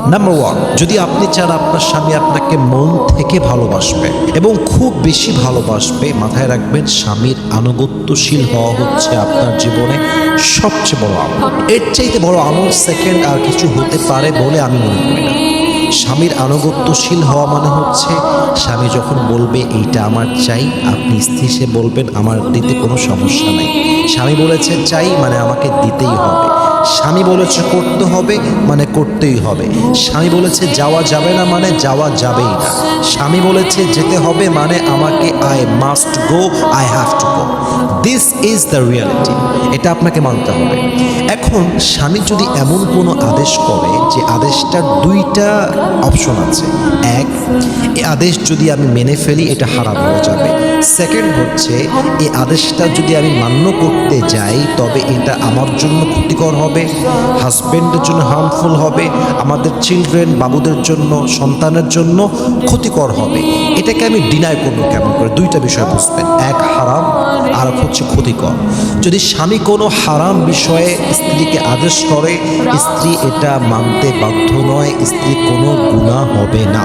Number one, যদি আপনি চান আপনার স্বামী আপনাকে মন থেকে ভালোবাসবে এবং খুব বেশি ভালোবাসবে, মাথায় রাখবেন স্বামীর আনুগত্যশীল হওয়া হচ্ছে আপনার জীবনে সবচেয়ে বড় আমল। এর চাইতে বড় আমল সেকেন্ড আর কিছু হতে পারে বলে আমি মনে করি না। স্বামীর আনুগত্যশীল হওয়া মানে হচ্ছে স্বামী যখন বলবে এইটা আমার চাই, আপনি স্থির সে বলবেন আমার দিতে কোনো সমস্যা নেই। স্বামী বলেছে চাই মানে আমাকে দিতেই হবে। স্বামী বলেছে করতে হবে মানে করতেই হবে। স্বামী বলেছে যাওয়া যাবে না মানে যাওয়া যাবেই না। স্বামী বলেছে যেতে হবে মানে আমাকে I must go, I have to go. This is the reality. এটা আপনাকে মানতে হবে। এখন স্বামী যদি এমন কোনো আদেশ করে যে আদেশটার দুইটা অপশন আছে, এক, এই আদেশ যদি আমি মেনে ফেলি এটা হারাম হয়ে যাবে। সেকেন্ড হচ্ছে এই আদেশটা যদি আমি মান্য করতে যাই তবে এটা আমার জন্য ক্ষতিকর হবে, হাজব্যান্ডের জন্য হার্মফুল হবে, আমাদের চিলড্রেন বাবুদের জন্য সন্তানের জন্য ক্ষতিকর হবে। এটাকে আমি ডিনাই করবো কেমন করে? দুইটা বিষয় বুঝবেন, এক হারাম আর হচ্ছে ক্ষতিকর। যদি স্বামী কোনো হারাম বিষয়ে স্ত্রীকে আদেশ করে, স্ত্রী এটা মানতে বাধ্য নয়, স্ত্রী কোনো গুনাহ হবে না।